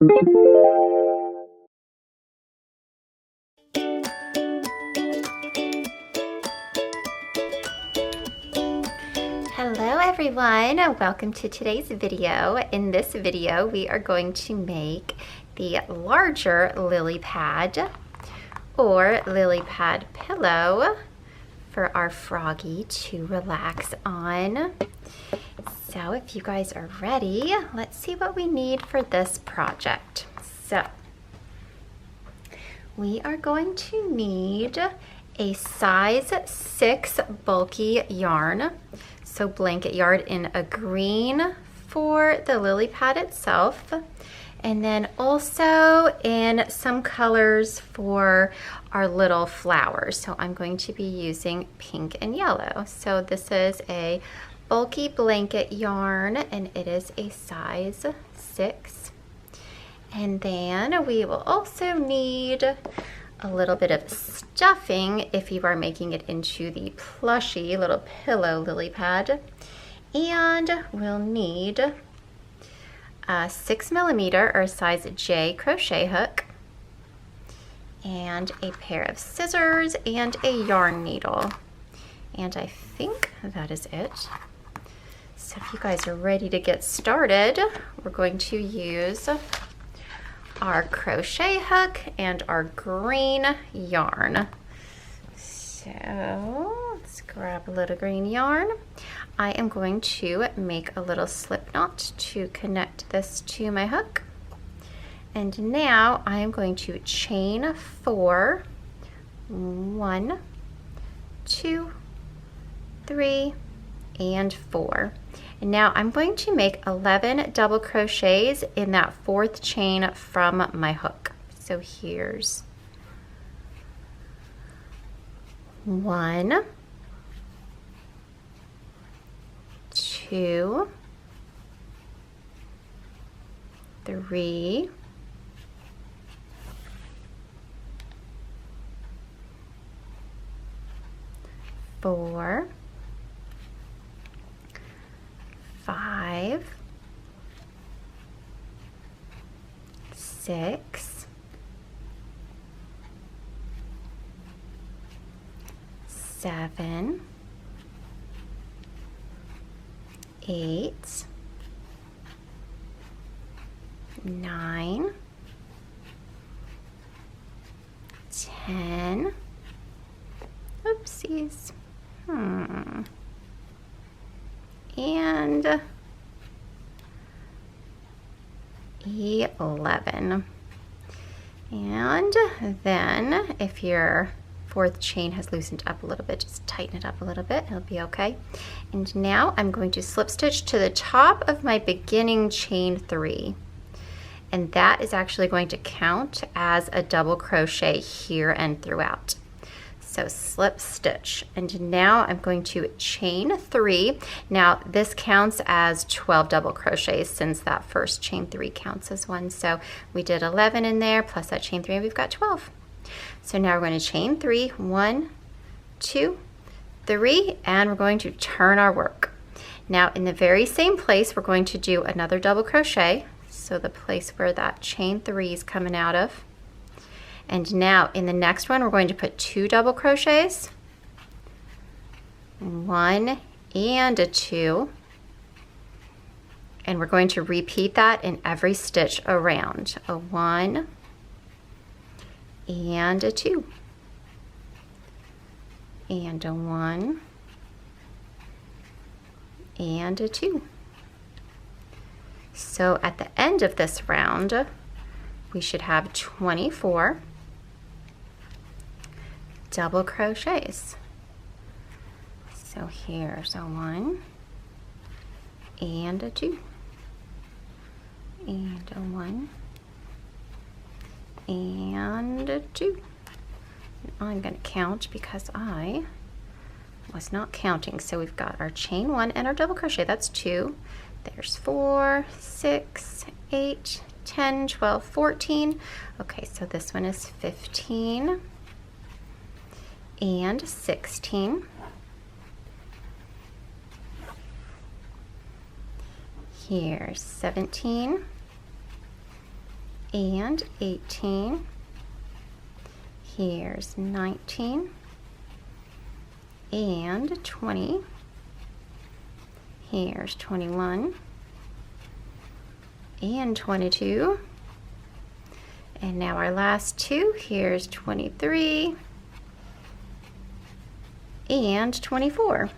Hello everyone, welcome to today's video. In this video we are going to make the larger lily pad or lily pad pillow for our froggy to relax on. So if you guys are ready, let's see what we need for this project. So we are going to need a size 6 bulky yarn. So blanket yarn in a green for the lily pad itself, and then also in some colors for our little flowers. So I'm going to be using pink and yellow. So this is a bulky blanket yarn and it is a size 6. And then we will also need a little bit of stuffing if you are making it into the plushy little pillow lily pad. And we'll need a 6mm or size J crochet hook and a pair of scissors and a yarn needle. And I think that is it. So if you guys are ready to get started, we're going to use our crochet hook and our green yarn. So let's grab a little green yarn. I am going to make a little slip knot to connect this to my hook. And now I am going to chain 4, 1, 2, 3, and 4. And now I'm going to make 11 double crochets in that 4th chain from my hook. So here's 1, 2, 3, 4, 5, 6, 7, 8, 9, 10, oopsies, and 11. And then if your 4th chain has loosened up a little bit, just tighten it up a little bit, it'll be okay. And now I'm going to slip stitch to the top of my beginning chain 3. And that is actually going to count as a double crochet here and throughout. So slip stitch, and now I'm going to chain 3. Now this counts as 12 double crochets since that first chain 3 counts as one. So we did 11 in there plus that chain 3 and we've got 12. So now we're going to chain 3, 1, 2, 3, and we're going to turn our work. Now in the very same place we're going to do another double crochet, so the place where that chain 3 is coming out of. And now in the next one, we're going to put 2 double crochets, 1 and a 2, and we're going to repeat that in every stitch around. A 1 and a 2, and a 1 and a 2. So at the end of this round, we should have 24 double crochets. So here's a 1 and a 2 and a 1 and a 2. I'm going to count because I was not counting. So we've got our chain 1 and our double crochet. That's 2. There's 4, 6, 8, 10, 12, 14. Okay, so this one is 15 and 16. Here's 17 and 18. Here's 19 and 20. Here's 21 and 22. And now our last two, here's 23 and 24.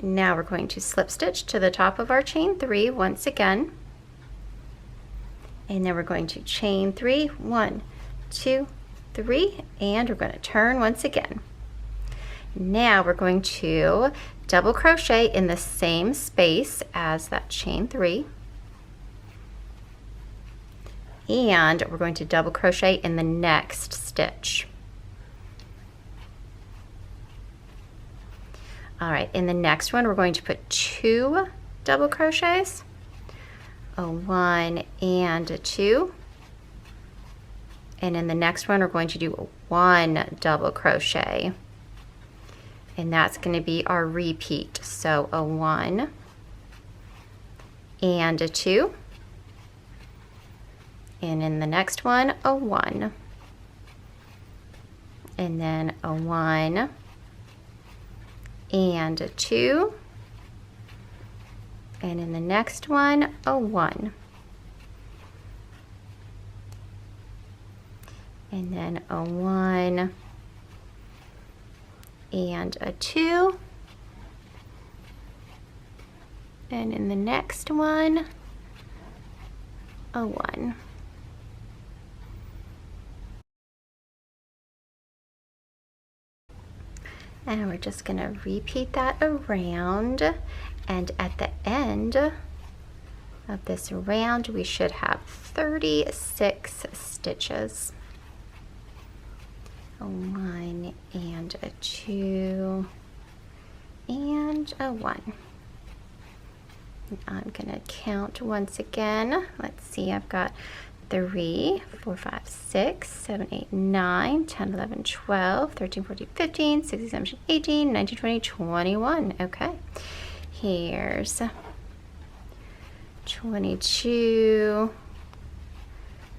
Now we're going to slip stitch to the top of our chain 3 once again. And then we're going to chain 3, 1, 2, 3, and we're going to turn once again. Now we're going to double crochet in the same space as that chain 3. And we're going to double crochet in the next stitch. All right, in the next one, we're going to put 2 double crochets, a 1 and a 2. And in the next one, we're going to do a 1 double crochet. And that's going to be our repeat. So a 1 and a 2. And in the next one, a 1. And then a 1 and a 2. And in the next one, a 1. And then a 1 and a 2. And in the next one, a 1. And we're just going to repeat that around, and at the end of this round we should have 36 stitches. A 1 and a 2 and a 1. I'm going to count once again. Let's see, I've got 3, 4, 5, 6, 7, 8, 9, 10, 11, 12, 13, 14, 15, 16, 17, 18, 19, 20, 21. Okay, here's 22,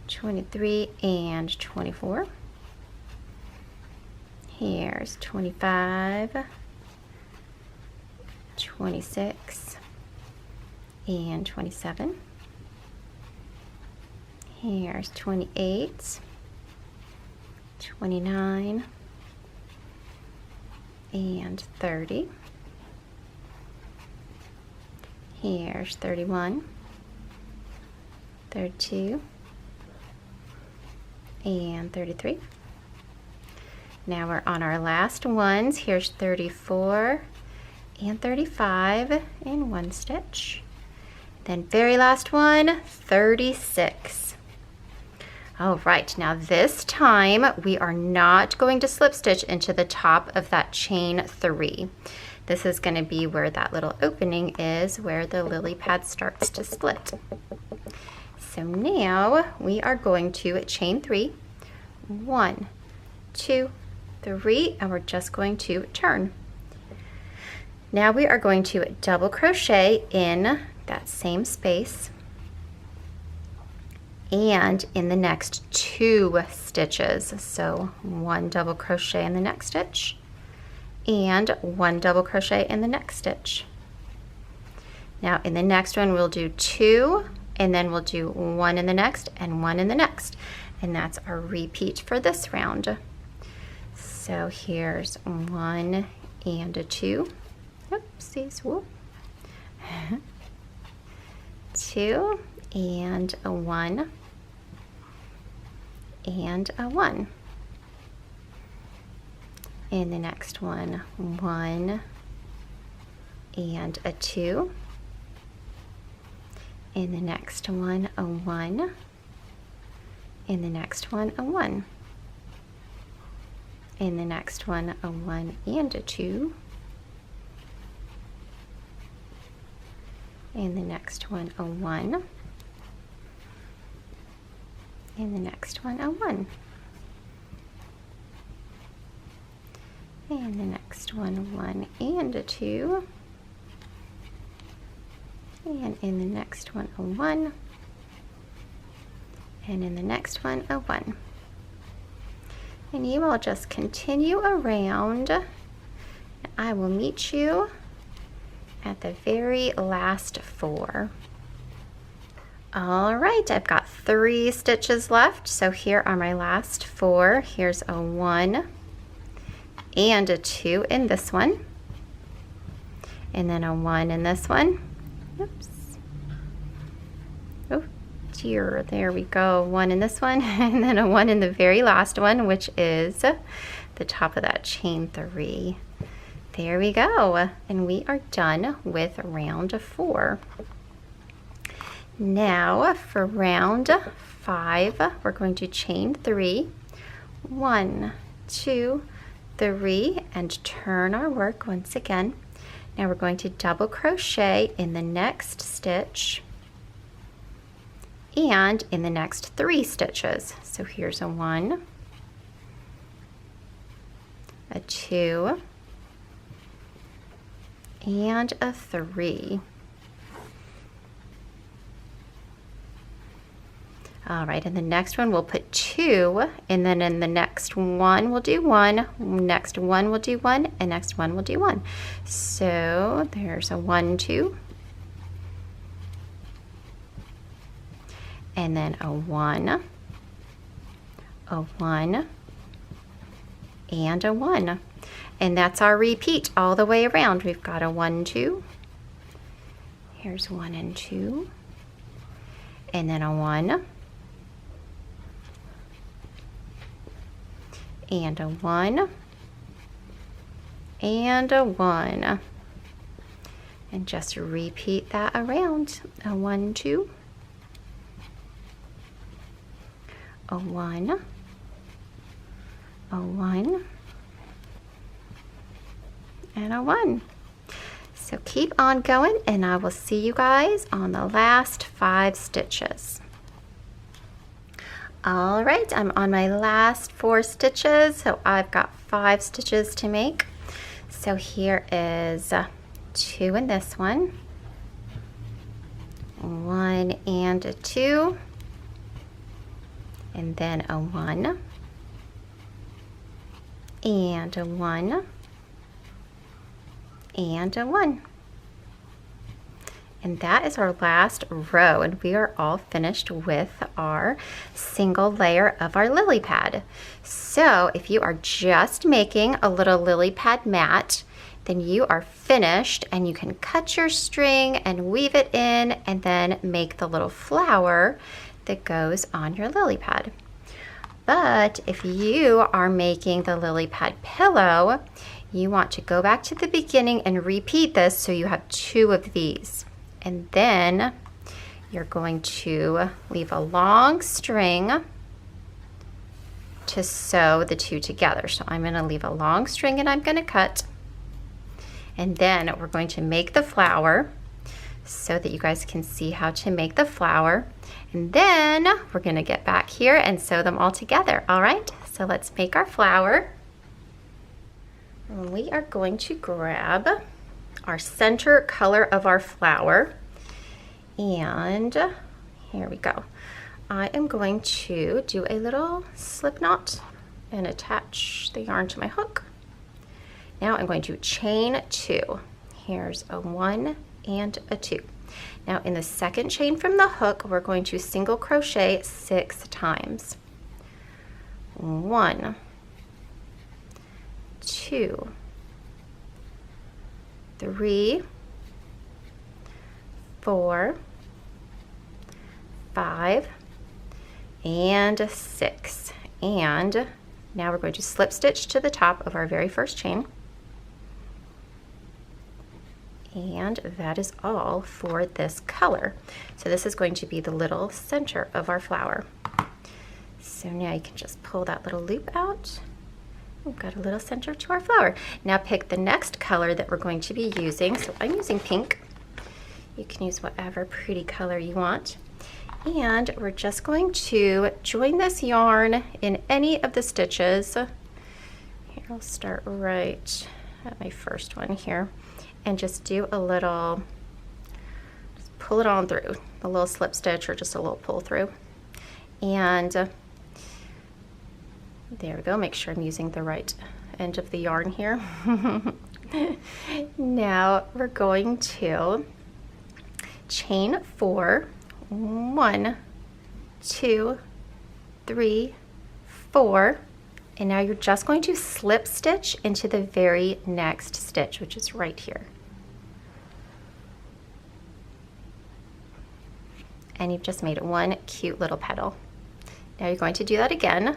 23, and 24. Here's 25, 26, and 27. Here's 28, 29, and 30. Here's 31, 32, and 33. Now we're on our last ones. Here's 34 and 35 in one stitch. Then very last one, 36. All right, now this time we are not going to slip stitch into the top of that chain 3. This is going to be where that little opening is, where the lily pad starts to split. So now we are going to chain 3, 1, 2, 3, and we're just going to turn. Now we are going to double crochet in that same space and in the next 2 stitches. So 1 double crochet in the next stitch and 1 double crochet in the next stitch. Now in the next one we'll do 2, and then we'll do 1 in the next and 1 in the next, and that's our repeat for this round. So here's 1 and a 2. Oopsies, whoop. 2 and a 1 and a 1. In the next one, 1 and a 2. In the next one, a 1. In the next one, a 1. In the next one, a 1 and a 2. In the next one, a 1. In the next one, a 1. And the next one, 1 and a 2. And in the next one, a 1. and in the next one a 1. And you will just continue around. I will meet you at the very last 4. All right, I've got 3 stitches left, so here are my last 4. Here's a 1 and a 2 in this one, and then a 1 in this one. Oops. Oh dear, there we go. 1 in this one, and then a 1 in the very last one, which is the top of that chain 3. There we go, and we are done with round 4. Now for round 5, we're going to chain 3, 1, 2, 3, and turn our work once again. Now we're going to double crochet in the next stitch and in the next 3 stitches. So here's a 1, a 2, and a 3. All right, and the next one we'll put 2, and then in the next one we'll do 1, next one we'll do 1, and next one we'll do 1. So there's a 1, 2, and then a 1, a 1, and a 1. And that's our repeat all the way around. We've got a 1, 2, here's 1 and 2, and then a 1, and a 1, and a 1, and just repeat that around. A 1, 2, a 1, a 1, and a 1. So keep on going, and I will see you guys on the last 5 stitches. All right, I'm on my last 4 stitches, so I've got 5 stitches to make. So here is 2 in this one, 1 and a 2, and then a 1, and a 1, and a 1. And that is our last row, and we are all finished with our single layer of our lily pad. So if you are just making a little lily pad mat, then you are finished, and you can cut your string and weave it in and then make the little flower that goes on your lily pad. But if you are making the lily pad pillow, you want to go back to the beginning and repeat this so you have 2 of these. And then you're going to leave a long string to sew the 2 together. So I'm going to leave a long string and I'm going to cut. And then we're going to make the flower so that you guys can see how to make the flower. And then we're going to get back here and sew them all together. All right, so let's make our flower. And we are going to grab our center color of our flower, and here we go. I am going to do a little slip knot and attach the yarn to my hook. Now I'm going to chain 2. Here's a 1 and a 2. Now in the second chain from the hook, we're going to single crochet 6 times. 1, 2, 3, 4, 5, and 6. And now we're going to slip stitch to the top of our very first chain. And that is all for this color. So this is going to be the little center of our flower. So now you can just pull that little loop out. We've got a little center to our flower. Now pick the next color that we're going to be using. So I'm using pink. You can use whatever pretty color you want. And we're just going to join this yarn in any of the stitches. Here, I'll start right at my first one here. And just do a little, just pull it on through, a little slip stitch or just a little pull through. And there we go. Make sure I'm using the right end of the yarn here. Now we're going to chain 4, 1, 2, 3, 4, and now you're just going to slip stitch into the very next stitch, which is right here. And you've just made one cute little petal. Now you're going to do that again.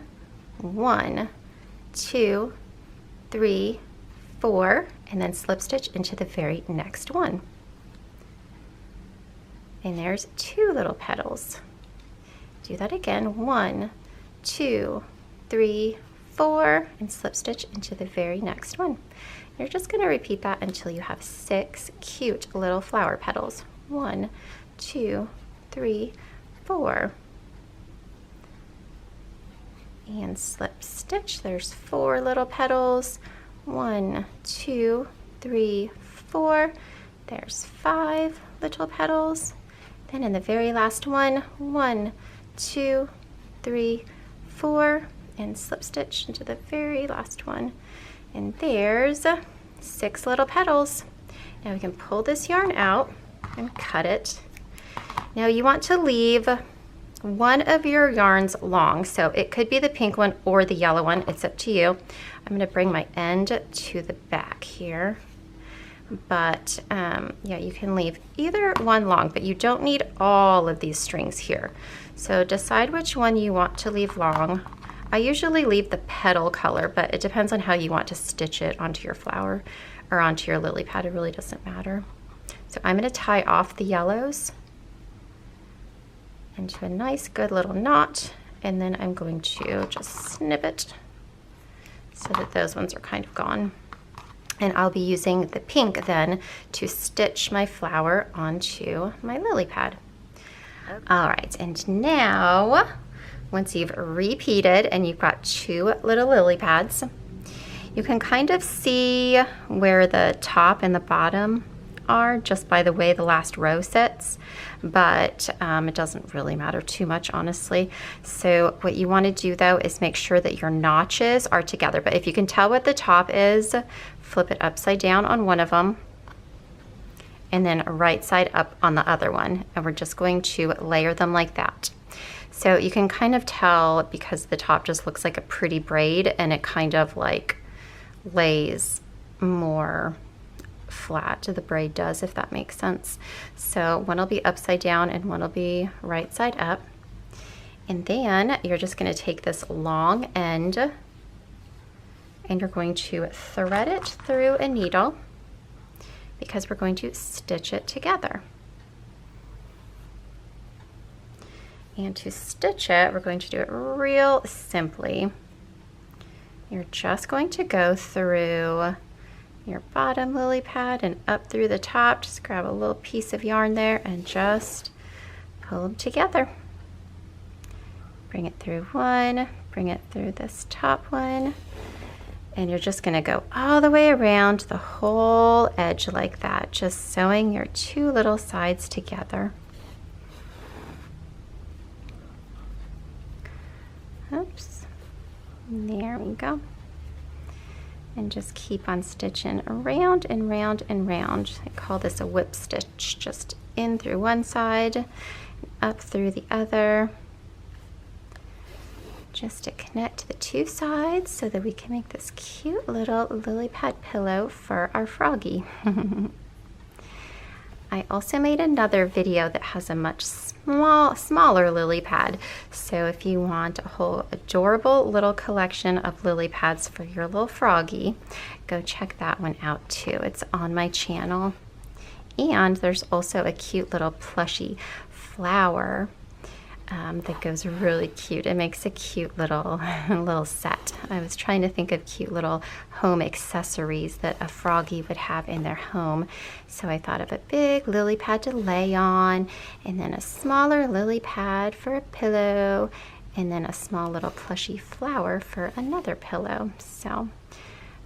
1, 2, 3, 4, and then slip stitch into the very next one. And there's 2 little petals. Do that again. 1, 2, 3, 4, and slip stitch into the very next one. You're just going to repeat that until you have 6 cute little flower petals. 1, 2, 3, 4. And slip stitch. There's 4 little petals. 1, 2, 3, 4. There's 5 little petals. Then in the very last one, 1, 2, 3, 4, and slip stitch into the very last one. And there's 6 little petals. Now we can pull this yarn out and cut it. Now you want to leave one of your yarns long, so it could be the pink one or the yellow one. It's up to you. I'm going to bring my end to the back here, but yeah, you can leave either one long, but you don't need all of these strings here. So decide which one you want to leave long. I usually leave the petal color, but it depends on how you want to stitch it onto your flower or onto your lily pad. It really doesn't matter. So I'm going to tie off the yellows into a nice good little knot, and then I'm going to just snip it so that those ones are kind of gone. And I'll be using the pink then to stitch my flower onto my lily pad. Okay. All right, and now once you've repeated and you've got 2 little lily pads, you can kind of see where the top and the bottom are just by the way the last row sits, but it doesn't really matter too much, honestly. So what you want to do though is make sure that your notches are together. But if you can tell what the top is, flip it upside down on one of them and then right side up on the other one, and we're just going to layer them like that. So you can kind of tell because the top just looks like a pretty braid and it kind of like lays more flat, the braid does, if that makes sense. So one will be upside down and one will be right side up. And then you're just going to take this long end and you're going to thread it through a needle because we're going to stitch it together. And to stitch it, we're going to do it real simply. You're just going to go through your bottom lily pad and up through the top. Just grab a little piece of yarn there and just pull them together. Bring it through one, bring it through this top one, and you're just going to go all the way around the whole edge like that, just sewing your 2 little sides together. Oops, there we go. And just keep on stitching around and round and round. I call this a whip stitch, just in through one side, up through the other, just to connect the 2 sides so that we can make this cute little lily pad pillow for our froggy. I also made another video that has a much smaller lily pad. So if you want a whole adorable little collection of lily pads for your little froggy, go check that one out too. It's on my channel. And there's also a cute little plushy flower that goes really cute. It makes a cute little set. I was trying to think of cute little home accessories that a froggy would have in their home. So I thought of a big lily pad to lay on, and then a smaller lily pad for a pillow, and then a small little plushy flower for another pillow. So,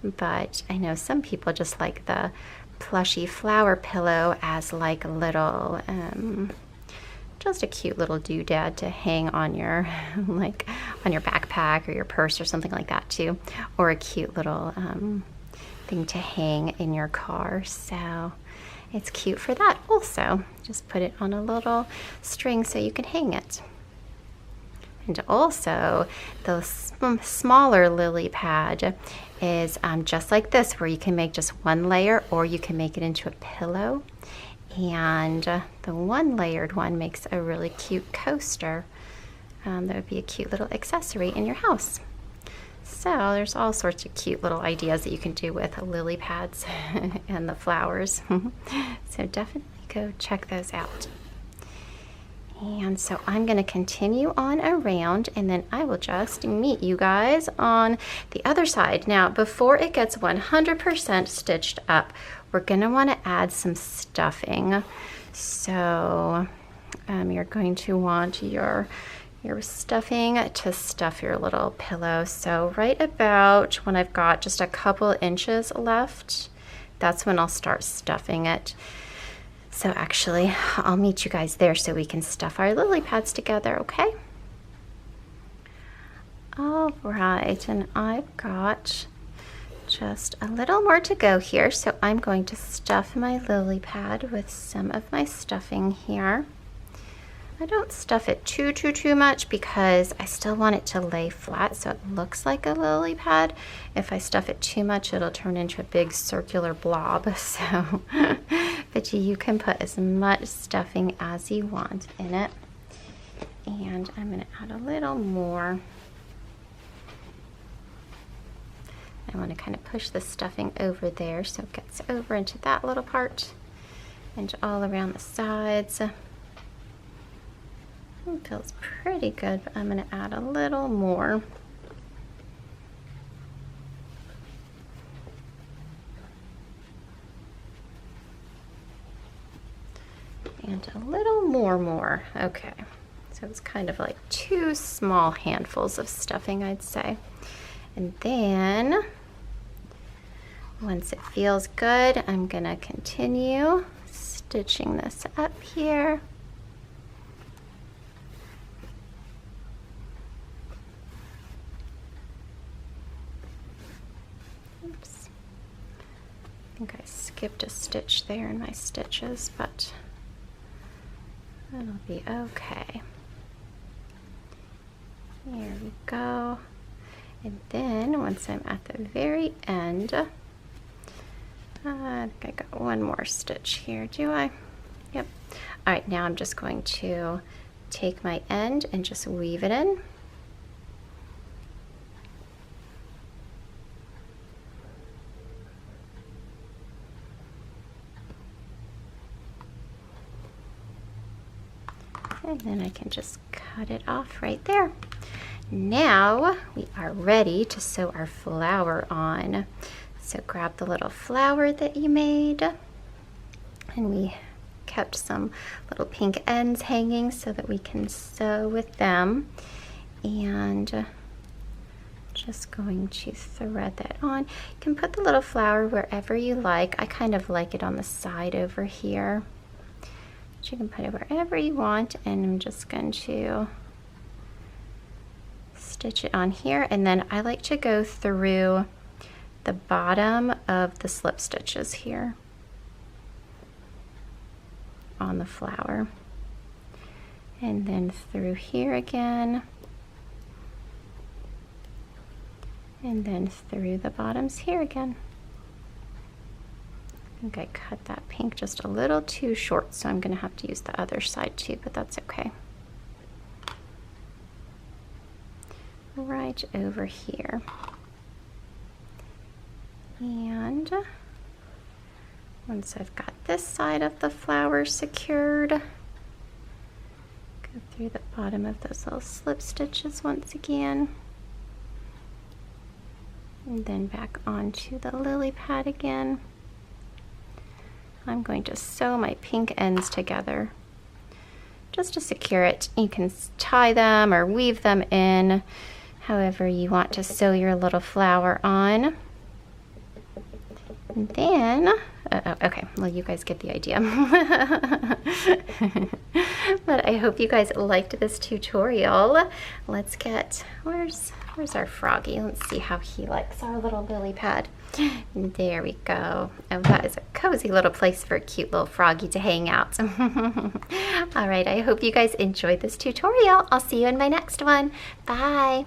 but I know some people just like the plushy flower pillow as like a little just a cute little doodad to hang on your like on your backpack or your purse or something like that too, or a cute little thing to hang in your car. So it's cute for that also. Just put it on a little string so you can hang it. And also the smaller lily pad is just like this, where you can make just one layer or you can make it into a pillow. And the one layered one makes a really cute coaster. That would be a cute little accessory in your house. So there's all sorts of cute little ideas that you can do with lily pads and the flowers. So definitely go check those out. And so I'm going to continue on around, and then I will just meet you guys on the other side. Now, before it gets 100% stitched up, we're going to want to add some stuffing. So you're going to want your stuffing to stuff your little pillow. So right about when I've got just a couple inches left, that's when I'll start stuffing it. So actually, I'll meet you guys there so we can stuff our lily pads together, okay? All right, and I've got just a little more to go here. So I'm going to stuff my lily pad with some of my stuffing here. I don't stuff it too much because I still want it to lay flat so it looks like a lily pad. If I stuff it too much, it'll turn into a big circular blob. So, but you can put as much stuffing as you want in it. And I'm going to add a little more. I want to kind of push the stuffing over there so it gets over into that little part and all around the sides. It feels pretty good, but I'm going to add a little more. And a little more. Okay, so it's kind of like 2 small handfuls of stuffing, I'd say. And then once it feels good, I'm going to continue stitching this up here. Oops. I think I skipped a stitch there in my stitches, but that'll be okay. Here we go. And then once I'm at the very end, I think I got one more stitch here, do I? Yep. All right, now I'm just going to take my end and just weave it in. And then I can just cut it off right there. Now we are ready to sew our flower on. So grab the little flower that you made, and we kept some little pink ends hanging so that we can sew with them. And just going to thread that on. You can put the little flower wherever you like. I kind of like it on the side over here. But you can put it wherever you want, and I'm just going to stitch it on here, and then I like to go through the bottom of the slip stitches here on the flower, and then through here again, and then through the bottoms here again. I think I cut that pink just a little too short, so I'm going to have to use the other side too, but that's okay. Right over here. And once I've got this side of the flower secured, go through the bottom of those little slip stitches once again, and then back onto the lily pad again. I'm going to sew my pink ends together just to secure it. You can tie them or weave them in however you want to sew your little flower on. And then Okay, well, you guys get the idea. But I hope you guys liked this tutorial. Let's get, where's our froggy? Let's see how he likes our little lily pad. There we go. Oh, that is a cozy little place for a cute little froggy to hang out. All right, I hope you guys enjoyed this tutorial. I'll see you in my next one. Bye.